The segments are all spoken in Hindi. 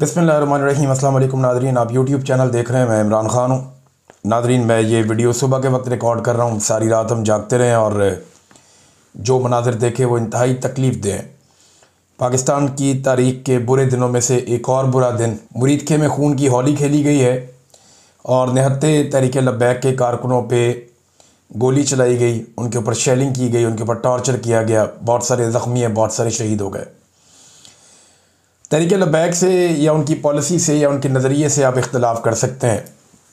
बिस्मिल्लाहिर्रहमानिर्रहीम। अस्सलाम वालेकुम नादरीन, आप यूट्यूब चैनल देख रहे हैं। मैं इमरान ख़ान हूँ। नादरीन, मैं ये वीडियो सुबह के वक्त रिकॉर्ड कर रहा हूँ। सारी रात हम जागते रहे और जो मनाज़िर देखे वो इंतहाई तकलीफ़ दें। पाकिस्तान की तारीख़ के बुरे दिनों में से एक और बुरा दिन, मुरीदखे में खून की होली खेली गई है और निहत्ते तहरीक लब्बैक के कारकुनों पर गोली चलाई गई, उनके ऊपर शेलिंग की गई, उनके ऊपर टॉर्चर किया गया। बहुत सारे ज़ख्मी हैं, बहुत सारे शहीद हो गए। तहरीक लब्बैक से या उनकी पॉलिसी से या उनके नज़रिए से आप इख्तलाफ कर सकते हैं।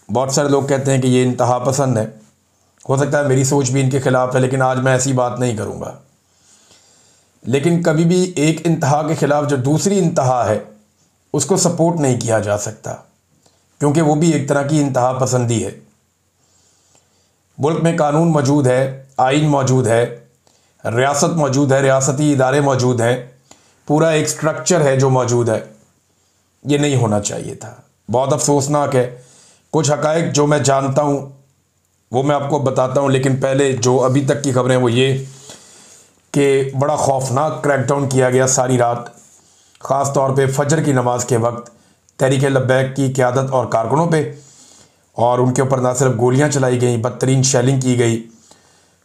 बहुत सारे लोग कहते हैं कि ये इंतहा पसंद है। हो सकता है मेरी सोच भी इनके ख़िलाफ़ है, लेकिन आज मैं ऐसी बात नहीं करूँगा। लेकिन कभी भी एक इंतहा के ख़िलाफ़ जो दूसरी इंतहा है उसको सपोर्ट नहीं किया जा सकता, क्योंकि वो भी एक तरह की इंतहा पसंदी है। मुल्क में कानून मौजूद है, आइन मौजूद है, रियासत मौजूद है, रियासती इदारे मौजूद हैं, पूरा एक स्ट्रक्चर है जो मौजूद है। ये नहीं होना चाहिए था। बहुत अफसोसनाक है। कुछ हक़ाइक़ जो मैं जानता हूँ वो मैं आपको बताता हूँ, लेकिन पहले जो अभी तक की खबरें वो ये कि बड़ा खौफनाक क्रैकडाउन किया गया सारी रात, ख़ास तौर पे फजर की नमाज के वक्त तहरीक लब्बैक की क़यादत और कारकुनों पे, और उनके ऊपर ना सिर्फ गोलियाँ चलाई गई, बदतरीन शेलिंग की गई।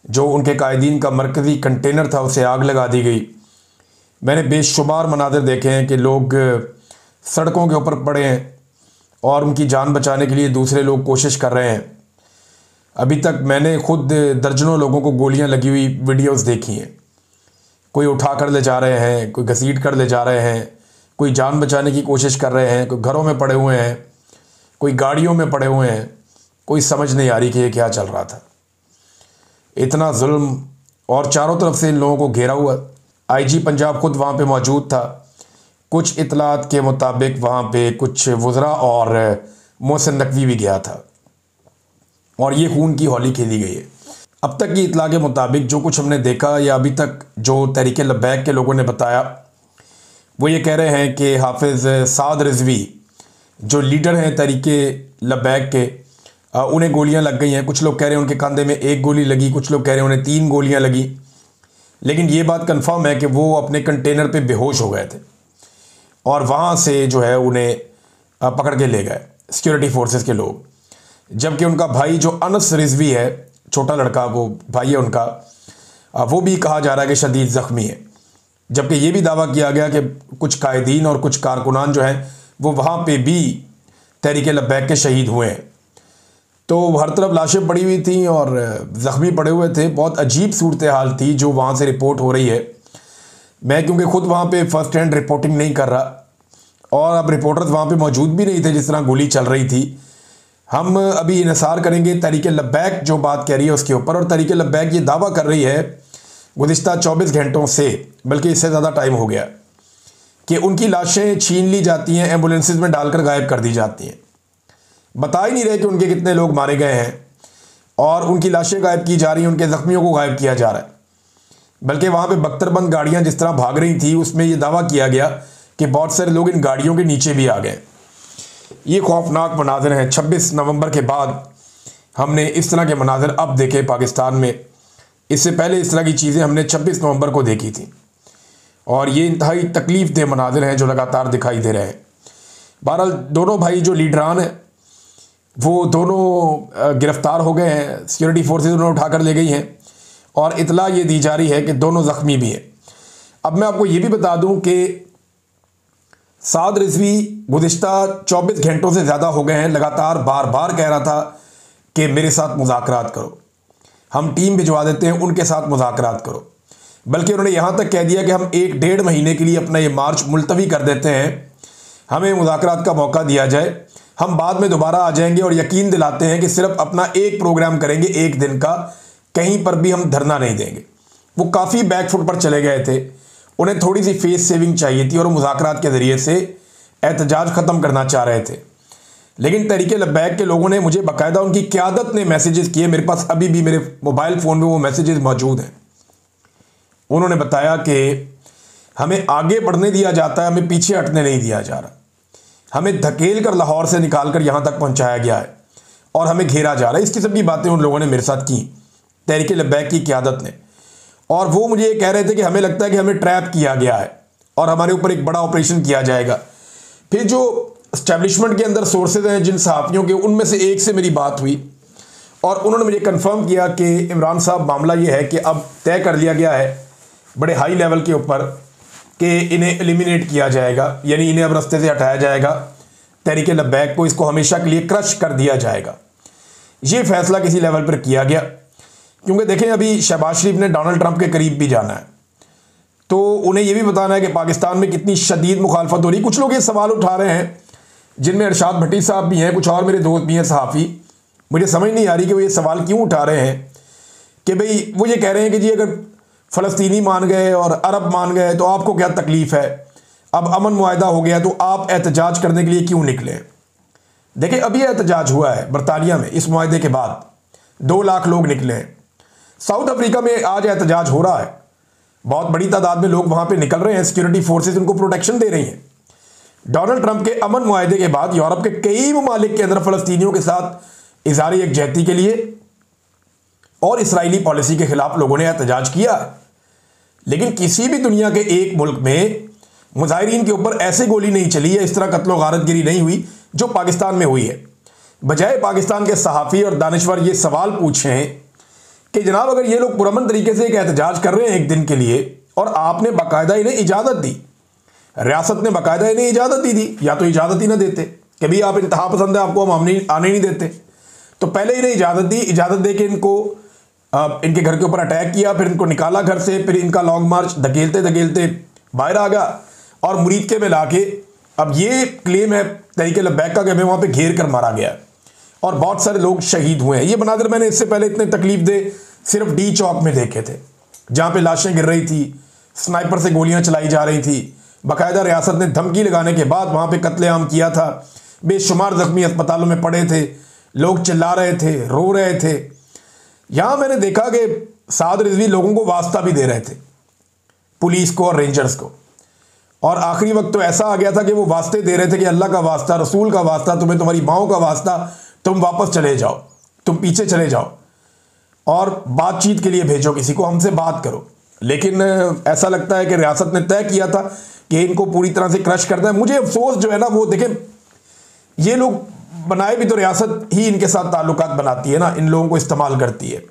जो उनके कायदीन का मरकज़ी कंटेनर था उसे आग लगा दी गई। मैंने बेशुमार मनाज़िर देखे हैं कि लोग सड़कों के ऊपर पड़े हैं और उनकी जान बचाने के लिए दूसरे लोग कोशिश कर रहे हैं। अभी तक मैंने खुद दर्जनों लोगों को गोलियां लगी हुई वीडियोस देखी हैं। कोई उठा कर ले जा रहे हैं, कोई घसीट कर ले जा रहे हैं, कोई जान बचाने की कोशिश कर रहे हैं, कोई घरों में पड़े हुए हैं, कोई गाड़ियों में पड़े हुए हैं। कोई समझ नहीं आ रही कि ये क्या चल रहा था। इतना जुल्म, और चारों तरफ से इन लोगों को घेरा हुआ। IG पंजाब खुद वहाँ पे मौजूद था। कुछ इतलात के मुताबिक वहाँ पे कुछ वज़रा और मोहसिन नकवी भी गया था और ये खून की होली खेली गई है। अब तक की इतला के मुताबिक जो कुछ हमने देखा या अभी तक जो तहरीक लब्बैक के लोगों ने बताया, वो ये कह रहे हैं कि हाफिज़ साद रिजवी जो लीडर हैं तहरीक लब्बैक के, उन्हें गोलियाँ लग गई हैं। कुछ लोग कह रहे हैं उनके कंधे में 1 गोली लगी, कुछ लोग कह रहे हैं उन्हें 3 गोलियाँ लगी। लेकिन ये बात कंफर्म है कि वो अपने कंटेनर पे बेहोश हो गए थे और वहाँ से जो है उन्हें पकड़ के ले गए सिक्योरिटी फोर्सेस के लोग। जबकि उनका भाई जो अनस रिजवी है, छोटा लड़का, वो भाई है उनका, वो भी कहा जा रहा है कि शदीद ज़ख्मी है। जबकि ये भी दावा किया गया कि कुछ कायदीन और कुछ कारकुनान जो हैं वो वहाँ पे भी तहरीक लब्बैक के शहीद हुए हैं। तो हर तरफ लाशें पड़ी हुई थी और ज़ख्मी पड़े हुए थे। बहुत अजीब सूरत हाल थी जो वहाँ से रिपोर्ट हो रही है। मैं क्योंकि ख़ुद वहाँ पे फ़र्स्ट हैंड रिपोर्टिंग नहीं कर रहा और अब रिपोर्टर्स वहाँ पे मौजूद भी नहीं थे जिस तरह गोली चल रही थी। हम अभी इन्हिसार करेंगे तहरीक लब्बैक जो बात कह रही है उसके ऊपर। और तहरीक लब्बैक ये दावा कर रही है गुज़िश्ता 24 घंटों से, बल्कि इससे ज़्यादा टाइम हो गया, कि उनकी लाशें छीन ली जाती हैं, एम्बुलेंसेज में डालकर गायब कर दी जाती हैं। बता ही नहीं रहे कि उनके कितने लोग मारे गए हैं और उनकी लाशें गायब की जा रही हैं, उनके ज़ख्मियों को गायब किया जा रहा है। बल्कि वहाँ पे बख्तरबंद गाड़ियाँ जिस तरह भाग रही थी उसमें ये दावा किया गया कि बहुत सारे लोग इन गाड़ियों के नीचे भी आ गए। ये खौफनाक मनाज़िर हैं। 26 नवंबर के बाद हमने इस तरह के मनाज़िर अब देखे पाकिस्तान में। इससे पहले इस तरह की चीज़ें हमने 26 नवंबर को देखी थी और ये इंतहाई तकलीफ़ दे मनाज़िर हैं जो लगातार दिखाई दे रहे हैं। बहरहाल दोनों भाई जो लीडरान हैं वो दोनों गिरफ़्तार हो गए हैं। सिक्योरिटी फोर्सेस उन्हें उठाकर ले गई हैं और इतला ये दी जा रही है कि दोनों ज़ख्मी भी हैं। अब मैं आपको ये भी बता दूं कि साद रिजवी गुज़िश्ता 24 घंटों से ज़्यादा हो गए हैं लगातार बार बार कह रहा था कि मेरे साथ मुज़ाकरात करो, हम टीम भिजवा देते हैं, उनके साथ मुज़ाकरात करो। बल्कि उन्होंने यहाँ तक कह दिया कि हम 1-1.5 महीने के लिए अपना ये मार्च मुलतवी कर देते हैं, हमें मुज़ाकरात का मौका दिया जाए, हम बाद में दोबारा आ जाएंगे। और यकीन दिलाते हैं कि सिर्फ अपना एक प्रोग्राम करेंगे 1 दिन का, कहीं पर भी हम धरना नहीं देंगे। वो काफ़ी बैकफुट पर चले गए थे, उन्हें थोड़ी सी फेस सेविंग चाहिए थी और मुज़ाकरात के ज़रिए से एहतजाज ख़त्म करना चाह रहे थे। लेकिन तहरीक लब्बैक के लोगों ने मुझे बाकायदा, उनकी क़यादत ने मैसेजेस किए, मेरे पास अभी भी मेरे मोबाइल फ़ोन में वो मैसेजेस मौजूद हैं। उन्होंने बताया कि हमें आगे बढ़ने दिया जाता है, हमें पीछे हटने नहीं दिया जा रहा, हमें धकेल कर लाहौर से निकाल कर यहाँ तक पहुँचाया गया है और हमें घेरा जा रहा है। इस किस्म की बातें उन लोगों ने मेरे साथ की, तहरीक लब्बैक की क़यादत ने। और वो मुझे ये कह रहे थे कि हमें लगता है कि हमें ट्रैप किया गया है और हमारे ऊपर एक बड़ा ऑपरेशन किया जाएगा। फिर जो इस्टेब्लिशमेंट के अंदर सोर्सेज हैं जिन सहाफ़ियों के, उनमें से एक से मेरी बात हुई और उन्होंने मुझे कंफर्म किया कि इमरान साहब मामला ये है कि अब तय कर लिया गया है बड़े हाई लेवल के ऊपर कि इन्हें एलिमिनेट किया जाएगा, यानी इन्हें अब रास्ते से हटाया जाएगा, तहरीक लब्बैक को, इसको हमेशा के लिए क्रश कर दिया जाएगा। ये फैसला किसी लेवल पर किया गया क्योंकि देखें अभी शहबाज शरीफ ने डोनाल्ड ट्रंप के करीब भी जाना है, तो उन्हें यह भी बताना है कि पाकिस्तान में कितनी शदीद मुखालफत हो रही। कुछ लोग ये सवाल उठा रहे हैं जिनमें अरशाद भट्टी साहब भी हैं, कुछ और मेरे दोस्त भी हैं सहाफ़ी, मुझे समझ नहीं आ रही कि वो ये सवाल क्यों उठा रहे हैं कि भाई वो ये कह रहे हैं कि जी अगर फ़लस्तीनी मान गए और अरब मान गए तो आपको क्या तकलीफ़ है, अब अमन मुआहदा हो गया तो आप एहतजाज करने के लिए क्यों निकले। देखिए अभी एहतजाज हुआ है बरतानिया में, इस मुआहदे के बाद 2 लाख लोग निकले हैं। साउथ अफ्रीका में आज एहतजाज हो रहा है, बहुत बड़ी तादाद में लोग वहाँ पे निकल रहे हैं, सिक्योरिटी फोर्सेस उनको प्रोटेक्शन दे रही हैं। डोनाल्ड ट्रंप के अमन मुआहदे के बाद यूरोप के कई ममालिक के अंदर फ़लस्तीनियों के साथ इज़हार यकजहती के लिए और इसराइली पॉलिसी के खिलाफ लोगों ने एहतजाज किया, लेकिन किसी भी दुनिया के एक मुल्क में मुजाहिरीन के ऊपर ऐसे गोली नहीं चली है, इस तरह कत्लो गारतगिरी नहीं हुई जो पाकिस्तान में हुई है। बजाय पाकिस्तान के सहाफ़ी और दानिश्वर ये सवाल पूछें कि जनाब अगर ये लोग पुरअमन तरीके से एक एहतजाज कर रहे हैं एक दिन के लिए और आपने बाकायदा इन्हें इजाज़त दी, रियासत ने बाकायदा इन्हें इजाज़त दी थी, या तो इजाज़त ही ना देते कि भाई आप इंतहा पसंद है, आपको हम आने नहीं देते, तो पहले इन्हें इजाज़त दी, इजाज़त दे के इनको इनके घर के ऊपर अटैक किया, फिर इनको निकाला घर से, फिर इनका लॉन्ग मार्च धकेलते धकेलते बाहर आ गया और मुरीदके में ला के अब ये क्लेम है तहरीक लब्बैक का कि हमें वहाँ पर घेर कर मारा गया और बहुत सारे लोग शहीद हुए हैं। ये मनाज़र मैंने इससे पहले इतने तकलीफ दे सिर्फ डी चौक में देखे थे, जहाँ पे लाशें गिर रही थी, स्नाइपर से गोलियां चलाई जा रही थी, बाकायदा रियासत ने धमकी लगाने के बाद वहाँ पे कत्लेआम किया था, बेशुमार ज़ख्मी अस्पतालों में पड़े थे, लोग चिल्ला रहे थे, रो रहे थे। यहाँ मैंने देखा कि साद रिजवी लोगों को वास्ता भी दे रहे थे, पुलिस को और रेंजर्स को, और आखिरी वक्त तो ऐसा आ गया था कि वो वास्ते दे रहे थे कि अल्लाह का वास्ता, रसूल का वास्ता, तुम्हें तुम्हारी माओ का वास्ता, तुम वापस चले जाओ, तुम पीछे चले जाओ और बातचीत के लिए भेजो किसी को, हमसे बात करो। लेकिन ऐसा लगता है कि रियासत ने तय किया था कि इनको पूरी तरह से क्रश करना है। मुझे अफसोस जो है ना, वो देखें ये लोग बनाए भी तो रियासत ही इनके साथ ताल्लुकात बनाती है ना, इन लोगों को इस्तेमाल करती है।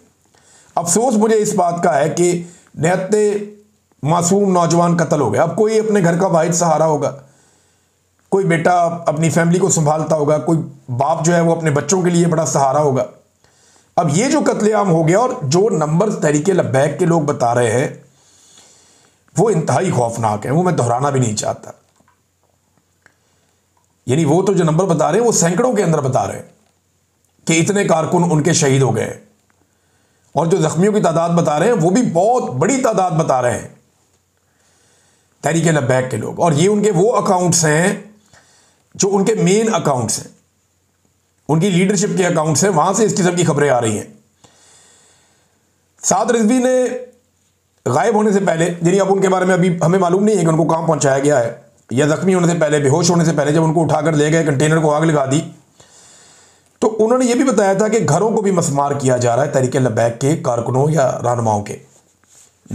अफसोस मुझे इस बात का है कि निहत्ते मासूम नौजवान कत्ल हो गया। अब कोई अपने घर का वाहिद सहारा होगा, कोई बेटा अपनी फैमिली को संभालता होगा, कोई बाप जो है वो अपने बच्चों के लिए बड़ा सहारा होगा। अब ये जो कत्लेआम हो गया और जो नंबर तहरीक लब्बैक के लोग बता रहे हैं वो इंतहाई खौफनाक है, वो मैं दोहराना भी नहीं चाहता। यानी वो तो जो नंबर बता रहे हैं वो सैकड़ों के अंदर बता रहे हैं कि इतने कारकुन उनके शहीद हो गए, और जो जख्मियों की तादाद बता रहे हैं वो भी बहुत बड़ी तादाद बता रहे हैं तहरीक लब्बैक के लोग। और ये उनके वो अकाउंट्स हैं जो उनके मेन अकाउंट्स हैं, उनकी लीडरशिप के अकाउंट्स हैं, वहां से इस किस्म की खबरें आ रही हैं। साद रिजवी ने गायब होने से पहले, यानी अब उनके बारे में अभी हमें मालूम नहीं है कि उनको कहां पहुंचाया गया है, या जख्मी होने से पहले, बेहोश होने से पहले जब उनको उठाकर ले गए, कंटेनर को आग लगा दी, तो उन्होंने ये भी बताया था कि घरों को भी मसमार किया जा रहा है तहरीक लब्बैक के कारकुनों या रहनुमाओं के।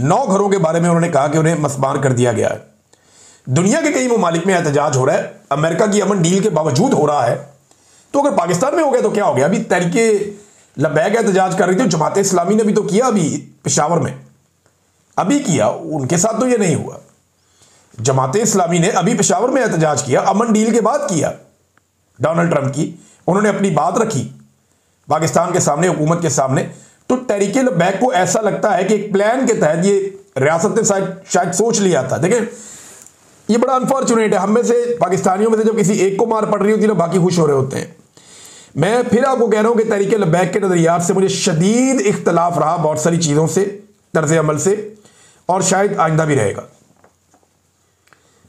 9 घरों के बारे में उन्होंने कहा कि उन्हें मसमार कर दिया गया है। दुनिया के कई ममालिक में एहतजाज हो रहा है, अमेरिका की अमन डील के बावजूद हो रहा है, तो अगर पाकिस्तान में हो गया तो क्या हो गया। अभी तहरीक लब्बैक एहतजाज कर रही थी, जमात इस्लामी ने भी तो किया, अभी पेशावर में अभी किया, उनके साथ तो ये नहीं हुआ। जमात इस्लामी ने अभी पेशावर में एहतजाज किया, अमन डील के बाद किया, डोनाल्ड ट्रंप की, उन्होंने अपनी बात रखी पाकिस्तान के सामने, हुकूमत के सामने। तो तहरीक लब्बैक को ऐसा लगता है कि एक प्लान के तहत ये रियासत ने शायद सोच लिया था। देखें ये बड़ा अनफॉर्चुनेट है, हम में से पाकिस्तानियों में से जब किसी एक को मार पड़ रही होती है ना, बाकी खुश हो रहे होते हैं। मैं फिर आपको कह रहा हूं कि तहरीक लब्बैक के नज़रियात से मुझे शदीद इख्तलाफ रहा, बहुत सारी चीज़ों से, तर्ज अमल से, और शायद आइंदा भी रहेगा।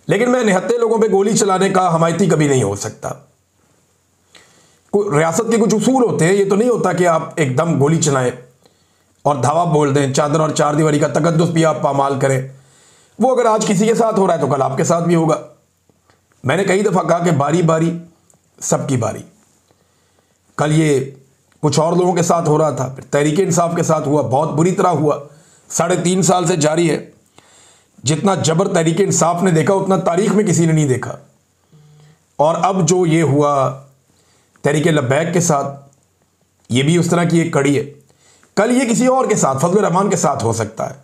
लेकिन मैं निहत्ते लोगों पे गोली चलाने का हमायती कभी नहीं हो सकता। रियासत के कुछ उसूल होते हैं, ये तो नहीं होता कि आप एकदम गोली चलाएं और धावा बोल दें, चादर और चार दीवारी का तकद्दुस भी आप पामाल करें। वो अगर आज किसी के साथ हो रहा है तो कल आपके साथ भी होगा। मैंने कई दफ़ा कहा कि बारी बारी सबकी बारी। कल ये कुछ और लोगों के साथ हो रहा था, फिर तहरीक इंसाफ के साथ हुआ, बहुत बुरी तरह हुआ, 3.5 साल से जारी है। जितना जबर तहरीक इंसाफ ने देखा उतना तारीख में किसी ने नहीं देखा। और अब जो ये हुआ तहरीक लब्बैक के साथ, ये भी उस तरह की एक कड़ी है। कल ये किसी और के साथ, फजल रहमान के साथ हो सकता है,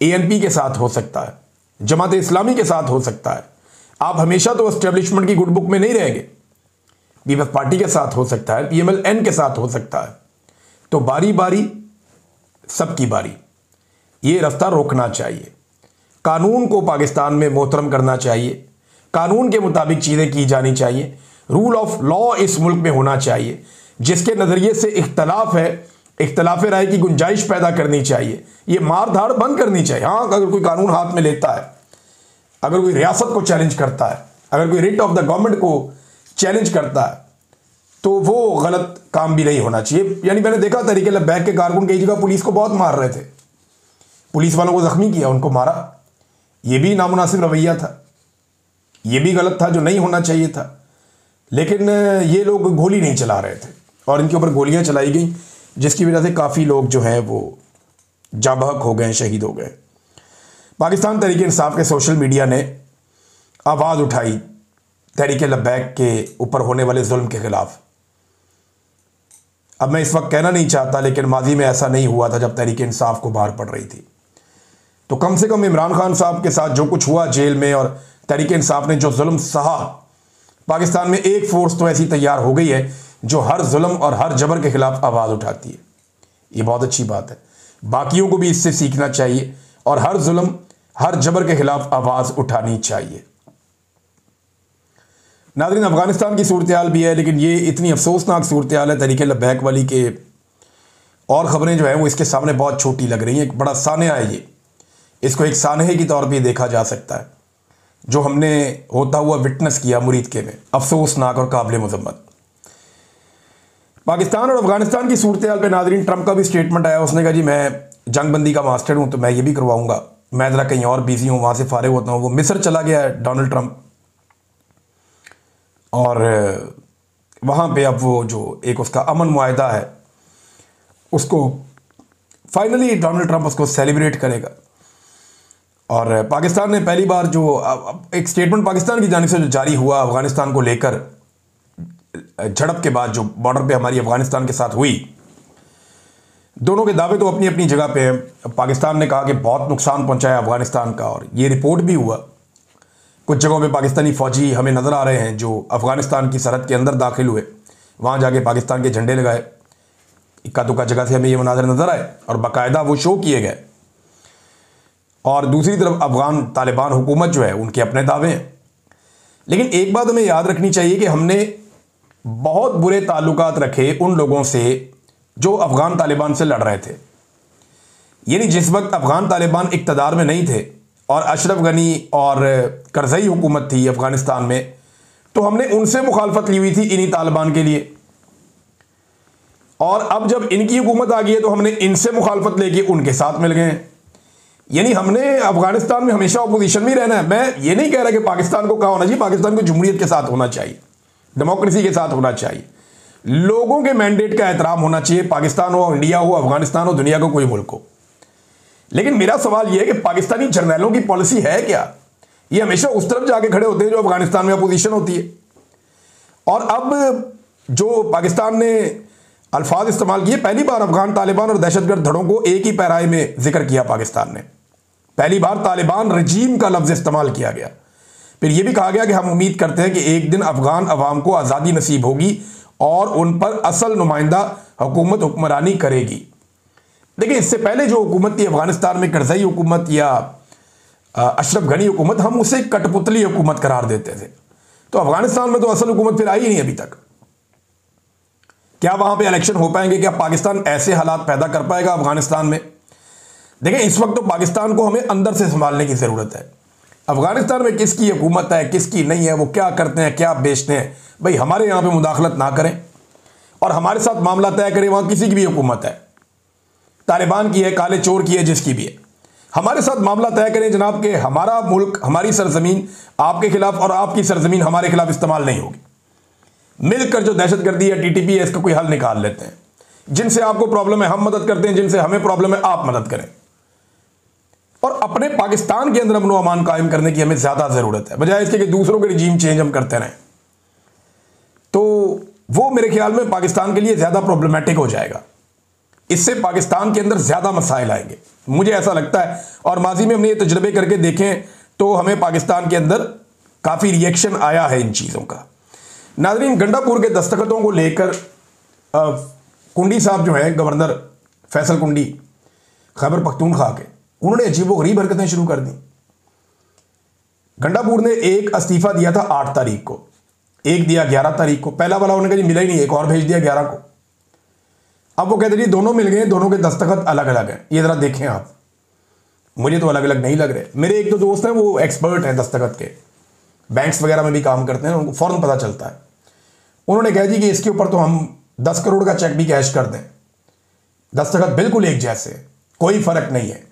ANP के साथ हो सकता है, जमात इस्लामी के साथ हो सकता है। आप हमेशा तो एस्टेब्लिशमेंट की गुड बुक में नहीं रहेंगे। पीपल्स पार्टी के साथ हो सकता है, PMLN के साथ हो सकता है। तो बारी बारी सबकी बारी, ये रास्ता रोकना चाहिए। कानून को पाकिस्तान में मोहतरम करना चाहिए, कानून के मुताबिक चीज़ें की जानी चाहिए, रूल ऑफ लॉ इस मुल्क में होना चाहिए। जिसके नज़रिए से इख्तलाफ है, इख्तलाफ राय की गुंजाइश पैदा करनी चाहिए। ये मार धाड़ बंद करनी चाहिए। हाँ, अगर कोई कानून हाथ में लेता है, अगर कोई रियासत को चैलेंज करता है, अगर कोई रिट ऑफ द गवर्नमेंट को चैलेंज करता है, तो वो गलत काम भी नहीं होना चाहिए। यानी मैंने देखा तहरीक लब्बैक के कारकुन कई जगह पुलिस को बहुत मार रहे थे, पुलिस वालों को जख्मी किया, उनको मारा। ये भी नामुनासिब रवैया था, ये भी गलत था, जो नहीं होना चाहिए था। लेकिन ये लोग गोली नहीं चला रहे थे और इनके ऊपर गोलियां चलाई गई, जिसकी वजह से काफ़ी लोग जो हैं वो जाबहक हो गए, शहीद हो गए। पाकिस्तान तहरीक इंसाफ के सोशल मीडिया ने आवाज़ उठाई तहरीक लब्बैक के ऊपर होने वाले जुल्म के ख़िलाफ़। अब मैं इस वक्त कहना नहीं चाहता, लेकिन माजी में ऐसा नहीं हुआ था जब तहरीक इंसाफ को बाहर पड़ रही थी। तो कम से कम इमरान खान साहब के साथ जो कुछ हुआ जेल में, और तहरीक इंसाफ ने जो जुल्म सहा, पाकिस्तान में एक फोर्स तो ऐसी तैयार हो गई है जो हर जुल्म और हर जबर के खिलाफ आवाज़ उठाती है। ये बहुत अच्छी बात है, बाकियों को भी इससे सीखना चाहिए और हर जुल्म हर जबर के खिलाफ आवाज़ उठानी चाहिए। नाज़रीन, अफगानिस्तान की सूरत हाल भी है, लेकिन ये इतनी अफसोसनाक सूरत हाल है तहरीक लब्बैक वाली के, और ख़बरें जो हैं वो इसके सामने बहुत छोटी लग रही हैं। एक बड़ा सानया है ये, इसको एक सानहे की तौर पे देखा जा सकता है, जो हमने होता हुआ विटनेस किया मुरीद के में, अफसोसनाक और काबिल मज़म्मत। पाकिस्तान और अफगानिस्तान की सूरत हाल पर नाज़रीन, ट्रंप का भी स्टेटमेंट आया। उसने कहा जी मैं जंगबंदी का मास्टर हूँ, तो मैं ये भी करवाऊँगा, मैं ज़रा कहीं और बिजी हूँ, वहाँ से फारिग होता हूँ। वो मिस्र चला गया है डोनाल्ड ट्रंप, और वहाँ पे अब वो जो एक उसका अमन मुआहदा है, उसको फाइनली डोनाल्ड ट्रंप उसको सेलिब्रेट करेगा। और पाकिस्तान ने पहली बार जो एक स्टेटमेंट पाकिस्तान की जानिब से जो जारी हुआ अफगानिस्तान को लेकर, झड़प के बाद जो बॉर्डर पे हमारी अफगानिस्तान के साथ हुई, दोनों के दावे तो अपनी अपनी जगह पे हैं। पाकिस्तान ने कहा कि बहुत नुकसान पहुंचाया अफगानिस्तान का, और ये रिपोर्ट भी हुआ। कुछ जगहों पे पाकिस्तानी फ़ौजी हमें नज़र आ रहे हैं जो अफ़गानिस्तान की सरहद के अंदर दाखिल हुए, वहाँ जाके पाकिस्तान के झंडे लगाए। इक्का दुक्का जगह से हमें ये मनाज़र नज़र आए और बाकायदा वो शो किए गए। और दूसरी तरफ अफ़गान तालिबान हुकूमत जो है, उनके अपने दावे हैं। लेकिन एक बात हमें याद रखनी चाहिए कि हमने बहुत बुरे ताल्लुकात रखे उन लोगों से जो अफ़गान तालिबान से लड़ रहे थे। यानी जिस वक्त अफ़गान तालिबान इक़्तिदार में नहीं थे और अशरफ गनी और करज़ई हुकूमत थी अफ़गानिस्तान में, तो हमने उनसे मुखालफत ली हुई थी इन्हीं तालिबान के लिए। और अब जब इनकी हुकूमत आ गई है तो हमने इनसे मुखालफत लेके उनके साथ मिल गए हैं। यानी हमने अफ़गानिस्तान में हमेशा अपोजिशन में रहना है। मैं ये नहीं कह रहा कि पाकिस्तान को क्या होना चाहिए, पाकिस्तान को जमहूरियत के साथ होना चाहिए, डेमोक्रेसी के साथ होना चाहिए, लोगों के मैंडेट का एहतराम होना चाहिए, पाकिस्तान हो, इंडिया हो, अफ़गानिस्तान हो, दुनिया का कोई मुल्क हो। लेकिन मेरा सवाल यह है कि पाकिस्तानी जर्नैलों की पॉलिसी है क्या? ये हमेशा उस तरफ जाके खड़े होते हैं जो अफगानिस्तान में अपोजिशन होती है। और अब जो पाकिस्तान ने अल्फाज इस्तेमाल किए, पहली बार अफगान तालिबान और दहशतगर्द धड़ों को एक ही पैराए में जिक्र किया पाकिस्तान ने। पहली बार तालिबान रजीम का लफ्ज़ इस्तेमाल किया गया। फिर यह भी कहा गया कि हम उम्मीद करते हैं कि एक दिन अफगान अवाम को आज़ादी नसीब होगी और उन पर असल नुमाइंदा हुकूमत हुक्मरानी करेगी। देखिए, इससे पहले जो हुकूमत थी अफगानिस्तान में, करज़ई हुकूमत या अशरफ गनी हुकूमत, हम उसे कठपुतली हुकूमत करार देते थे। तो अफगानिस्तान में तो असल हुकूमत फिर आई ही नहीं अभी तक। क्या वहां पे इलेक्शन हो पाएंगे? क्या पाकिस्तान ऐसे हालात पैदा कर पाएगा अफगानिस्तान में? देखिए, इस वक्त तो पाकिस्तान को हमें अंदर से संभालने की ज़रूरत है। अफगानिस्तान में किसकी हुकूमत है, किसकी नहीं है, वो क्या करते हैं, क्या बेचते हैं, भाई हमारे यहाँ पे मुदाखलत ना करें और हमारे साथ मामला तय करें। वहाँ किसी की भी हुकूमत है, तालिबान की है, काले चोर की है, जिसकी भी है, हमारे साथ मामला तय करें जनाब के हमारा मुल्क, हमारी सरजमीन आपके खिलाफ और आपकी सरजमीन हमारे खिलाफ इस्तेमाल नहीं होगी। मिलकर जो दहशतगर्दी है, TTP है, इसका कोई हल निकाल लेते हैं। जिनसे आपको प्रॉब्लम है हम मदद करते हैं, जिनसे हमें प्रॉब्लम है आप मदद करें। और अपने पाकिस्तान के अंदर अमन व अमान कायम करने की हमें ज़्यादा ज़रूरत है, बजाय इसके कि दूसरों के रिजीम चेंज हम करते रहें। वो मेरे ख्याल में पाकिस्तान के लिए ज़्यादा प्रॉब्लमेटिक हो जाएगा। इससे पाकिस्तान के अंदर ज़्यादा मसाइल आएंगे, मुझे ऐसा लगता है। और माजी में हमने ये तजुर्बे करके देखें तो हमें पाकिस्तान के अंदर काफ़ी रिएक्शन आया है इन चीज़ों का। नाज़रीन, गंडापुर के दस्तखतों को लेकर कुंडी साहब जो हैं, गवर्नर फैसल कुंडी खैबर पख्तूनख्वा के, उन्होंने अजीबोगरीब हरकतें शुरू कर दी। गंडापुर ने एक इस्तीफ़ा दिया था 8 तारीख को, एक दिया 11 तारीख को। पहला वाला उन्होंने कहा जी मिला ही नहीं, एक और भेज दिया 11 को। अब वो कहते जी दोनों मिल गए, दोनों के दस्तखत अलग अलग हैं। ये ज़रा देखें आप, मुझे तो अलग अलग नहीं लग रहे। मेरे एक दो दोस्त हैं, वो एक्सपर्ट हैं दस्तखत के, बैंक्स वगैरह में भी काम करते हैं, उनको फ़ौरन पता चलता है। उन्होंने कहा जी कि इसके ऊपर तो हम 10 करोड़ का चेक भी कैश कर दें, दस्तखत बिल्कुल एक जैसे, कोई फ़र्क नहीं है।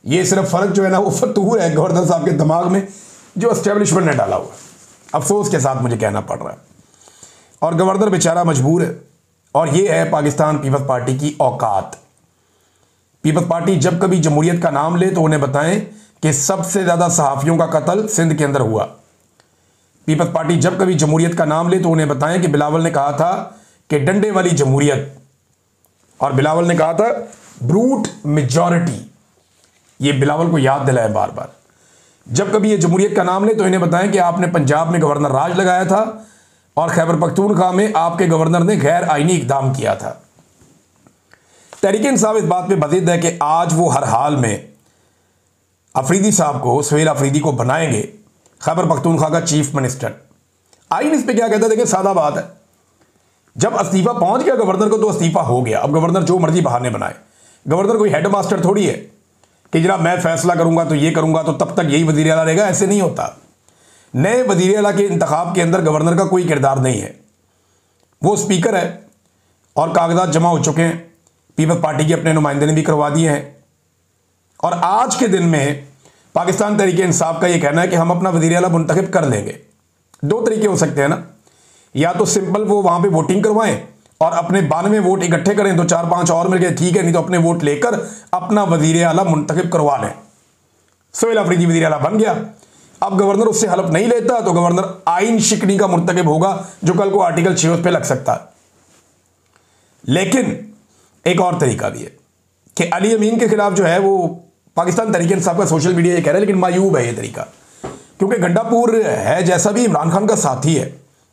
ये सिर्फ फ़र्क जो है ना वो फतूर है गवर्नर साहब के दिमाग में, जो एस्टेब्लिशमेंट ने डाला हुआ है। अफसोस के साथ मुझे कहना पड़ रहा है। और गवर्नर बेचारा मजबूर है। और ये है पाकिस्तान पीपल्स पार्टी की औकात। पीपल्स पार्टी जब कभी जमहूरियत का नाम ले तो उन्हें बताएं कि सबसे ज़्यादा सहाफ़ियों का कत्ल सिंध के अंदर हुआ। पीपल्स पार्टी जब कभी जमहूरियत का नाम ले तो उन्हें बताएं कि बिलावल ने कहा था कि डंडे वाली जमहूरियत, और बिलावल ने कहा था ब्रूट मेजॉरिटी। ये बिलावल को याद दिलाए बार बार। जब कभी ये जमहूरियत का नाम ले तो इन्हें बताएं कि आपने पंजाब में गवर्नर राज लगाया था और खैबर पख्तूनख्वा में आपके गवर्नर ने गैर आईनी इकदाम किया था। तहरीक इंसाफ इस बात पे बज़िद है कि आज वो हर हाल में अफरीदी साहब को, सुहेल अफरीदी को बनाएंगे खैबर पख्तूनख्वा का चीफ मिनिस्टर। आइन इस पर क्या कहता है, देखिए सादा बात है, जब इस्तीफा पहुंच गया गवर्नर को तो इस्तीफा हो गया। अब गवर्नर जो मर्जी बहाने बनाए, गवर्नर कोई हेड मास्टर थोड़ी है कि जनाब मैं फैसला करूंगा तो ये करूंगा तो तब तक यही वज़ीर आला रहेगा, ऐसे नहीं होता। नए वज़ीर आला के इंतखाब के अंदर गवर्नर का कोई किरदार नहीं है, वो स्पीकर है और कागजात जमा हो चुके हैं। पीपल्स पार्टी के अपने नुमाइंदे ने भी करवा दिए हैं। और आज के दिन में पाकिस्तान तहरीक इंसाफ का ये कहना है कि हम अपना वज़ीर आला मुंतखब कर लेंगे। दो तरीके हो सकते हैं ना, या तो सिंपल वो वहाँ पे वोटिंग करवाएं और अपने 92 वोट इकट्ठे करें तो 4-5 और मिल गए, ठीक है, नहीं तो अपने वोट लेकर अपना वज़ीर आला मुंतखब करवा लें। सुहेल अफरीदी वज़ीर आला बन गया। अब गवर्नर उससे हलफ नहीं लेता तो गवर्नर आइन शिकनी का मुर्तकिब होगा, जो कल को आर्टिकल 6 पे लग सकता है। लेकिन एक और तरीका भी है कि अली अमीन के खिलाफ जो है वो पाकिस्तान तहरीक इंसाफ का सोशल मीडिया ये कह रहा है, लेकिन मायूब है ये तरीका, क्योंकि गंडापुर है जैसा भी इमरान खान का साथी है।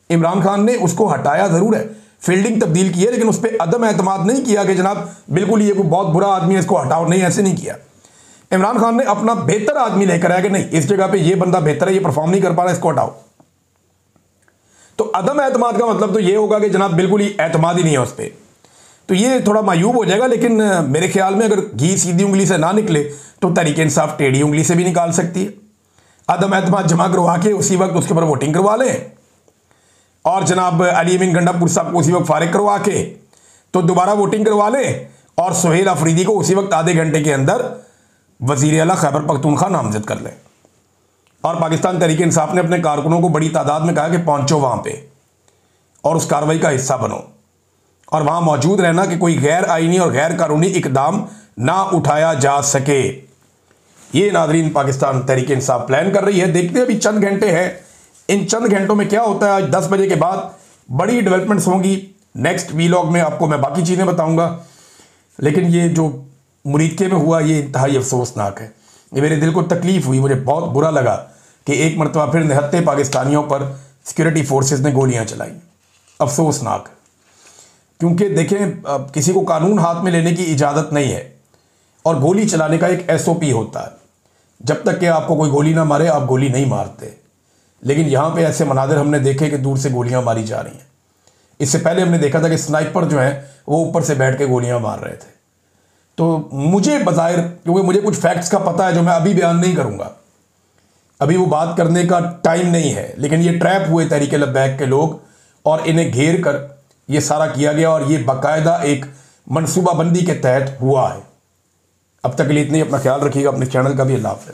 इमरान खान ने उसको हटाया ज़रूर है, फील्डिंग तब्दील की है, लेकिन उस पर अदम एतमाद नहीं किया कि जनाब बिल्कुल ये कोई बहुत बुरा आदमी है इसको हटाओ, नहीं, ऐसे नहीं किया। इमरान खान ने अपना बेहतर आदमी लेकर आया कि नहीं, इस जगह पे ये बंदा बेहतर है, ये परफॉर्म नहीं कर पा रहा, इसको हटाओ। तो अदम एतमाद का मतलब तो ये होगा कि जनाब बिल्कुल ही एतमाद ही नहीं है उस पर, तो ये थोड़ा मायूब हो जाएगा। लेकिन मेरे ख्याल में अगर घी सीधी उंगली से ना निकले तो तहरीक इंसाफ टेढ़ी उंगली से भी निकाल सकती है। अदम एतमाद जमा करवा के उसी वक्त उसके ऊपर वोटिंग करवा लें और जनाब अली अमीन गंडापुर साहब को उसी वक्त फारिग करवा के तो दोबारा वोटिंग करवा लें और सुहेल अफरीदी को उसी वक्त आधे घंटे के अंदर वज़ीर आला खैबर पख्तूनख्वा नामजद कर लें। और पाकिस्तान तहरीक इंसाफ ने अपने कारकुनों को बड़ी तादाद में कहा कि पहुंचो वहाँ पे और उस कार्रवाई का हिस्सा बनो और वहाँ मौजूद रहना कि कोई गैर आइनी और गैर कानूनी इकदाम ना उठाया जा सके। ये नाज़रीन पाकिस्तान तहरीक इंसाफ प्लान कर रही है। देखते हैं अभी चंद घंटे हैं, इन चंद घंटों में क्या होता है। आज 10 बजे के बाद बड़ी डेवलपमेंट्स होंगी। नेक्स्ट वीलॉग में आपको मैं बाकी चीज़ें बताऊंगा। लेकिन ये जो मुरीदके में हुआ ये इंतहाई अफसोसनाक है। ये मेरे दिल को तकलीफ़ हुई, मुझे बहुत बुरा लगा कि एक मरतबा फिर निहत्ते पाकिस्तानियों पर सिक्योरिटी फोर्सेस ने गोलियां चलाई। अफसोसनाक, क्योंकि देखें किसी को कानून हाथ में लेने की इजाज़त नहीं है और गोली चलाने का एक SOP होता है। जब तक कि आपको कोई गोली ना मारे आप गोली नहीं मारते। लेकिन यहाँ पे ऐसे मनाजिर हमने देखे कि दूर से गोलियाँ मारी जा रही हैं। इससे पहले हमने देखा था कि स्नाइपर जो हैं वो ऊपर से बैठ के गोलियाँ मार रहे थे। तो मुझे बज़ाहिर, क्योंकि मुझे कुछ फैक्ट्स का पता है जो मैं अभी बयान नहीं करूँगा, अभी वो बात करने का टाइम नहीं है, लेकिन ये ट्रैप हुए तहरीक लब्बैक के लोग और इन्हें घेर कर ये सारा किया गया और ये बाकायदा एक मनसूबाबंदी के तहत हुआ है। अब तक के लिए इतनी, अपना ख्याल रखिएगा, अपने चैनल का भी। अल्लाह हाफ़िज़।